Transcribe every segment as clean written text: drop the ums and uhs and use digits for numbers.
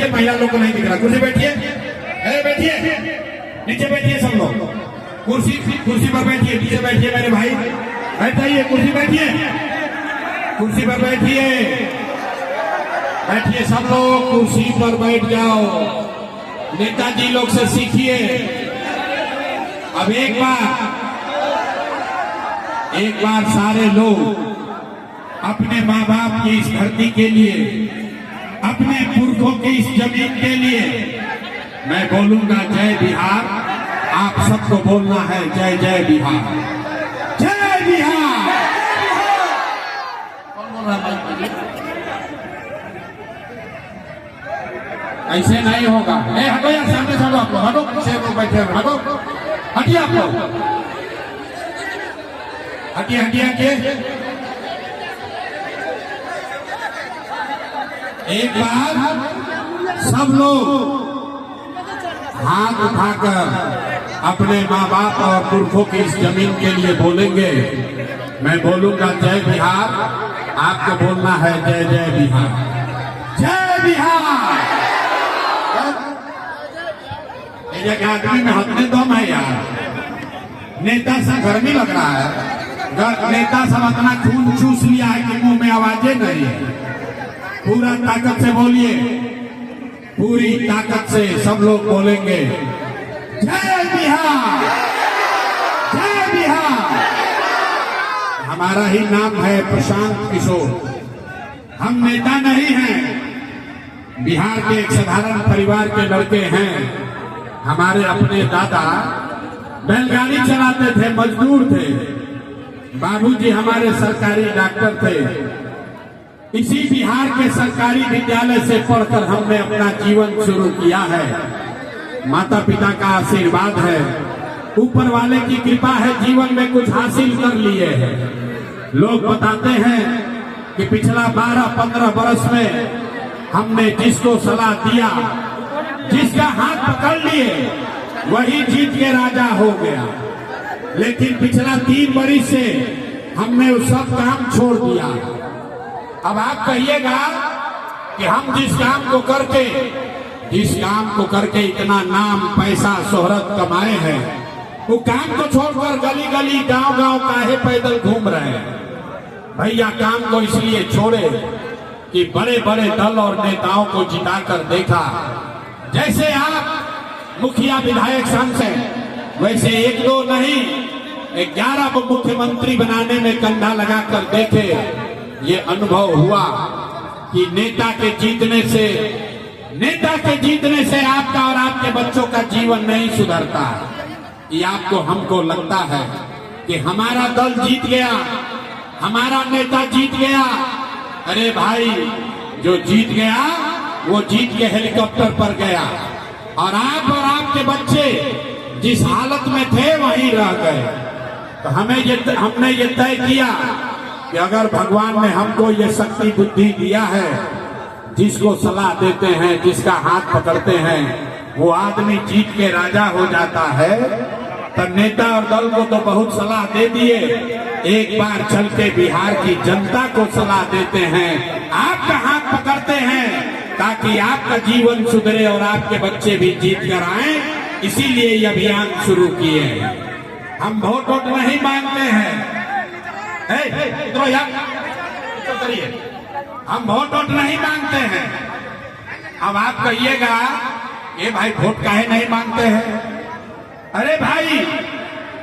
बैठिए, महिला लोग को नहीं दिख रहा, कुर्सी बैठिए, अरे बैठिए, नीचे बैठिए सब लोग, कुर्सी पर बैठिए, नीचे बैठिए मेरे भाई, बैठ जाइए, कुर्सी बैठिए, कुर्सी पर बैठिए, बैठिए सब लोग कुर्सी पर बैठ जाओ। नेताजी लोग से सीखिए। अब एक बार सारे लोग अपने माँ बाप की इस धरती के लिए, अपने पुरखों की इस जमीन के लिए मैं बोलूंगा जय बिहार, आप सबको बोलना है जय जय बिहार, जय बिहार। कौन बोल रहा है? ऐसे नहीं होगा। हटो यार, सामने से आप लोग हटो, पीछे लोग बैठे हुए हटो, हटिए आप लोग, हटिए हटिए हटिए। एक बार सब लोग हाथ उठाकर अपने माँ बाप और पुरखों की इस जमीन के लिए बोलेंगे। मैं बोलूंगा जय बिहार, आपको बोलना है जय जय बिहार, जय बिहार। ये आदमी में हथने दम है यार, नेता सा गर्मी लग रहा है, नेता सब अपना खून चूस लिया है कि मुंह में आवाजें नहीं है। पूरा ताकत से बोलिए, पूरी ताकत से सब लोग बोलेंगे जय बिहार, जय बिहार। हमारा ही नाम है प्रशांत किशोर, हम नेता नहीं हैं, बिहार के एक साधारण परिवार के लड़के हैं। हमारे अपने दादा बैलगाड़ी चलाते थे, मजदूर थे, बाबूजी हमारे सरकारी डॉक्टर थे। इसी बिहार के सरकारी विद्यालय से पढ़कर हमने अपना जीवन शुरू किया है। माता पिता का आशीर्वाद है, ऊपर वाले की कृपा है, जीवन में कुछ हासिल कर लिए हैं। लोग बताते हैं कि पिछला 12-15 बरस में हमने जिसको सलाह दिया, जिसका हाथ पकड़ लिए, वही जीत के राजा हो गया। लेकिन पिछला 3 वर्ष से हमने वो सब काम छोड़ दिया। अब आप कहिएगा कि हम जिस काम को करके इतना नाम पैसा शोहरत कमाए हैं, वो काम को छोड़कर गली गली गांव गांव काहे पैदल घूम रहे हैं? भैया काम को इसलिए छोड़े कि बड़े बड़े दल और नेताओं को जिताकर देखा। जैसे आप मुखिया विधायक सांसद, वैसे 1-2 नहीं 11 मुख्यमंत्री बनाने में कंधा लगाकर देखे। ये अनुभव हुआ कि नेता के जीतने से आपका और आपके बच्चों का जीवन नहीं सुधरता। ये आपको हमको लगता है कि हमारा दल जीत गया, हमारा नेता जीत गया। अरे भाई, जो जीत गया वो जीत के हेलीकॉप्टर पर गया, और आप और आपके बच्चे जिस हालत में थे वहीं रह गए। तो हमने ये तय किया कि अगर भगवान ने हमको ये शक्ति बुद्धि दिया है, जिसको सलाह देते हैं, जिसका हाथ पकड़ते हैं, वो आदमी जीत के राजा हो जाता है। तो नेता और दल को तो बहुत सलाह दे दिए, एक बार चल के बिहार की जनता को सलाह देते हैं, आपका हाथ पकड़ते हैं, ताकि आपका जीवन सुधरे और आपके बच्चे भी जीत कर आए। इसीलिए ये अभियान शुरू किए हैं। हम वोट नहीं मांगते हैं, तो यार हम वोट नहीं मांगते हैं। अब आप कहिएगा ये भाई वोट काहे नहीं मांगते हैं? अरे भाई,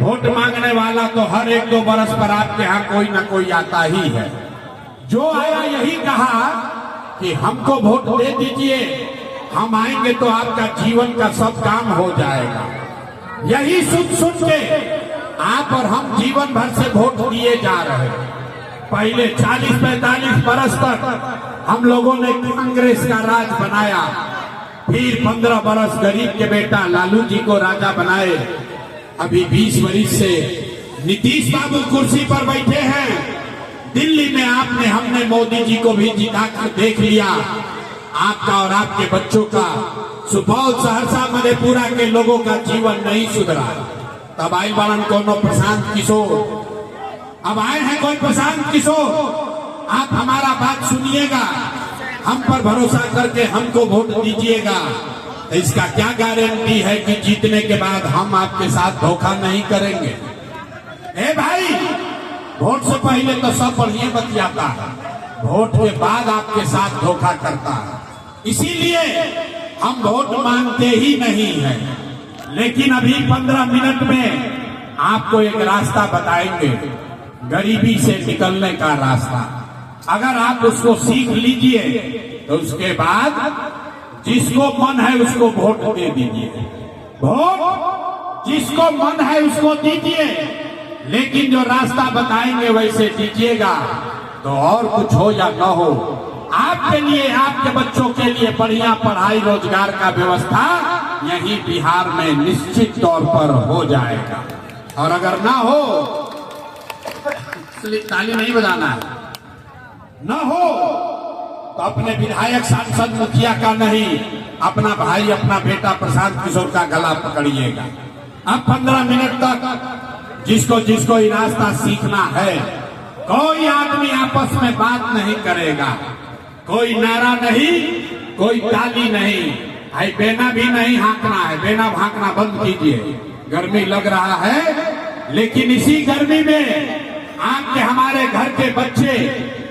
वोट मांगने वाला तो हर 1-2 बरस पर आपके यहाँ कोई ना कोई आता ही है। जो आया यही कहा कि हमको वोट दे दीजिए, हम आएंगे तो आपका जीवन का सब काम हो जाएगा। यही सुन के आप और हम जीवन भर से वोट दिए जा रहे हैं। पहले 40-45 बरस तक हम लोगों ने कांग्रेस का राज बनाया, फिर 15 बरस गरीब के बेटा लालू जी को राजा बनाए। अभी 20 वर्ष से नीतीश बाबू कुर्सी पर बैठे हैं। दिल्ली में हमने मोदी जी को भी जिताकर देख लिया। आपका और आपके बच्चों का, सुपौल, सहरसा, मधेपुरा के लोगों का जीवन नहीं सुधरा। तब आई बालन कोनो प्रशांत किशोर, अब आए हैं कोई प्रशांत किशोर। आप हमारा बात सुनिएगा, हम पर भरोसा करके हमको वोट दीजिएगा, तो इसका क्या गारंटी है कि जीतने के बाद हम आपके साथ धोखा नहीं करेंगे? ए भाई, वोट से पहले तो सब बढ़िया बतियाता है, वोट के बाद आपके साथ धोखा करता है। इसीलिए हम वोट मांगते ही नहीं हैं। लेकिन अभी 15 मिनट में आपको एक रास्ता बताएंगे, गरीबी से निकलने का रास्ता। अगर आप उसको सीख लीजिए तो उसके बाद जिसको मन है उसको वोट दे दीजिए। वोट जिसको मन है उसको दीजिए, लेकिन जो रास्ता बताएंगे वैसे दीजिएगा, तो और कुछ हो या न हो, आपके लिए, आपके बच्चों के लिए बढ़िया पढ़ाई रोजगार का व्यवस्था यही बिहार में निश्चित तौर पर हो जाएगा। और अगर ना हो, ताली नहीं बजाना है, न हो तो अपने विधायक सांसद मुखिया का नहीं, अपना भाई, अपना बेटा प्रशांत किशोर का गला पकड़िएगा। अब 15 मिनट तक जिसको जिसको ये रास्ता सीखना है, कोई आदमी आपस में बात नहीं करेगा, कोई नारा नहीं, कोई ताली नहीं, भाई बेना भी नहीं हाँकना है, बेना हाँकना बंद कीजिए। गर्मी लग रहा है, लेकिन इसी गर्मी में आपके, हमारे घर के बच्चे,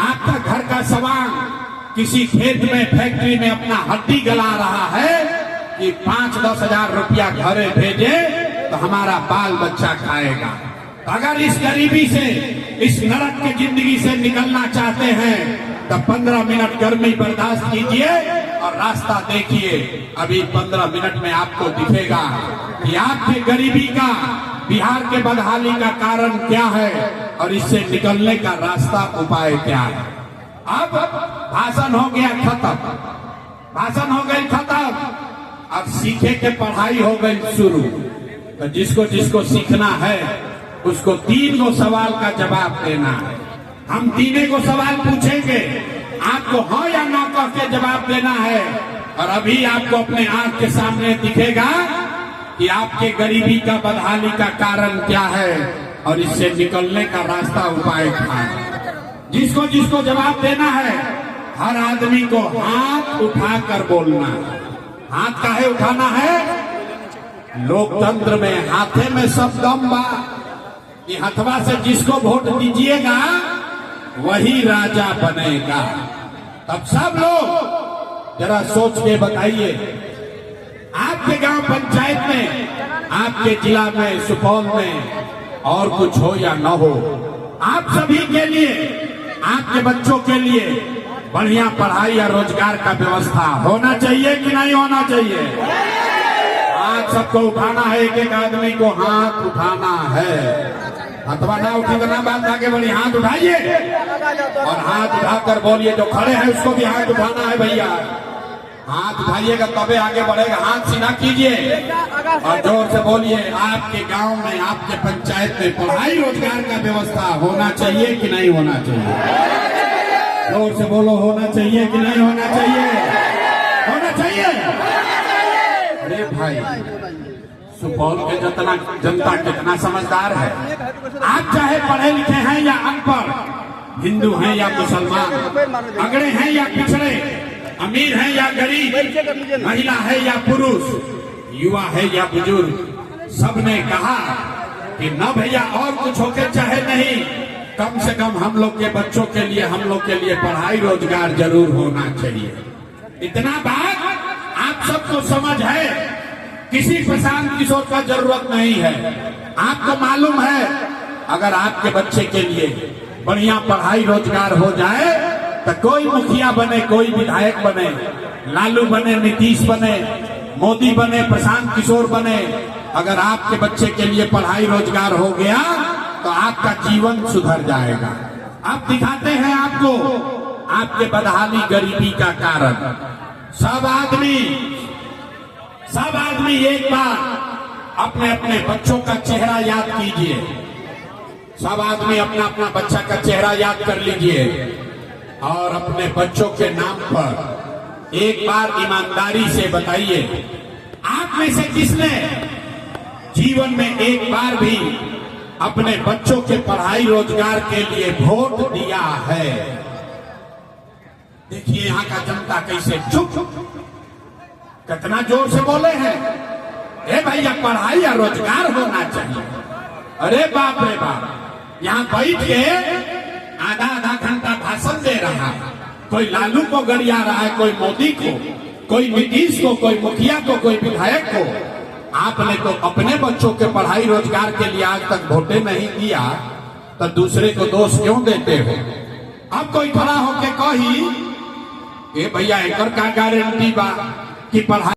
आपका घर का सवांग किसी खेत में, फैक्ट्री में अपना हड्डी गला रहा है कि 5-10 हजार रुपया घरे भेजे तो हमारा बाल बच्चा खाएगा। अगर इस गरीबी से, इस नरक की जिंदगी से निकलना चाहते हैं तो 15 मिनट गर्मी बर्दाश्त कीजिए और रास्ता देखिए। अभी 15 मिनट में आपको दिखेगा कि आपके गरीबी का, बिहार के बदहाली का कारण क्या है और इससे निकलने का रास्ता, उपाय क्या है। अब भाषण हो गया खत्म, भाषण हो गई खत्म, अब सीखे के पढ़ाई हो गई शुरू। तो जिसको जिसको सीखना है उसको 3 गो सवाल का जवाब देना है। हम 3 गो सवाल पूछेंगे, आपको हाँ या ना कह के जवाब देना है। और अभी आपको अपने आंख के सामने दिखेगा कि आपके गरीबी का, बदहाली का कारण क्या है और इससे निकलने का रास्ता, उपाय क्या है। जिसको जिसको जवाब देना है, हर आदमी को हाथ उठाकर बोलना है। हाथ काहे उठाना है? लोकतंत्र में हाथे में सब दम बा। ये हथवा से जिसको वोट दीजिएगा वही राजा बनेगा। तब सब लोग जरा सोच के बताइए, आपके गांव पंचायत में, आपके जिला में, सुपौल में और कुछ हो या न हो, आप सभी के लिए, आपके बच्चों के लिए बढ़िया पढ़ाई या रोजगार का व्यवस्था होना चाहिए कि नहीं होना चाहिए? हाथ सबको उठाना है, एक एक आदमी को हाथ उठाना है। हथवा ना उठे तो ना बात आगे बढ़ी, हाथ उठाइए और हाथ उठाकर बोलिए। जो खड़े हैं उसको भी हाथ उठाना है भैया, हाथ उठाइएगा तबे आगे बढ़ेगा। हाथ सीधा कीजिए और जोर से बोलिए, आपके गांव में, आपके पंचायत में पढ़ाई रोजगार का व्यवस्था होना चाहिए कि नहीं होना चाहिए? जोर से बोलो, होना चाहिए कि नहीं होना चाहिए? होना चाहिए। अरे भाई, सुपौल के जितना जनता कितना समझदार है। आप चाहे पढ़े लिखे हैं या अनपढ़, हिंदू हैं या मुसलमान, अगड़े हैं या पिछड़े, अमीर है या गरीब, महिला है या पुरुष, युवा है या बुजुर्ग, सबने कहा कि न भैया और कुछ होके चाहे नहीं, कम से कम हम लोग के बच्चों के लिए, हम लोग के लिए पढ़ाई रोजगार जरूर होना चाहिए। इतना बात आप सबको समझ है, किसी प्रशांत किशोर का जरूरत नहीं है। आपको मालूम है, अगर आपके बच्चे के लिए बढ़िया पढ़ाई रोजगार हो जाए तो कोई मुखिया बने, कोई विधायक बने, लालू बने, नीतीश बने, मोदी बने, प्रशांत किशोर बने, अगर आपके बच्चे के लिए पढ़ाई रोजगार हो गया तो आपका जीवन सुधर जाएगा। अब दिखाते हैं आपको आपके बदहाली, गरीबी का कारण। सब आदमी एक बार अपने अपने बच्चों का चेहरा याद कीजिए। सब आदमी अपना अपना बच्चा का चेहरा याद कर लीजिए और अपने बच्चों के नाम पर एक बार ईमानदारी से बताइए, आप में से किसने जीवन में एक बार भी अपने बच्चों के पढ़ाई रोजगार के लिए वोट दिया है? देखिए यहाँ का जनता कैसे चुप, कितना जोर से बोले हैं, ए भैया पढ़ाई या रोजगार होना चाहिए। अरे बाप रे बाप, यहाँ बैठ के आधा आधा घंटा भाषण दे रहा है, कोई लालू को गरिया रहा है, कोई मोदी को, कोई नीतीश को, कोई मुखिया को, कोई विधायक को। आपने तो अपने बच्चों के पढ़ाई रोजगार के लिए आज तक वोटे नहीं दिया, तो दूसरे को दोष क्यों देते हो? अब कोई खड़ा होके कही ए भैया एकर का गारंटी बा कि पढ़ाई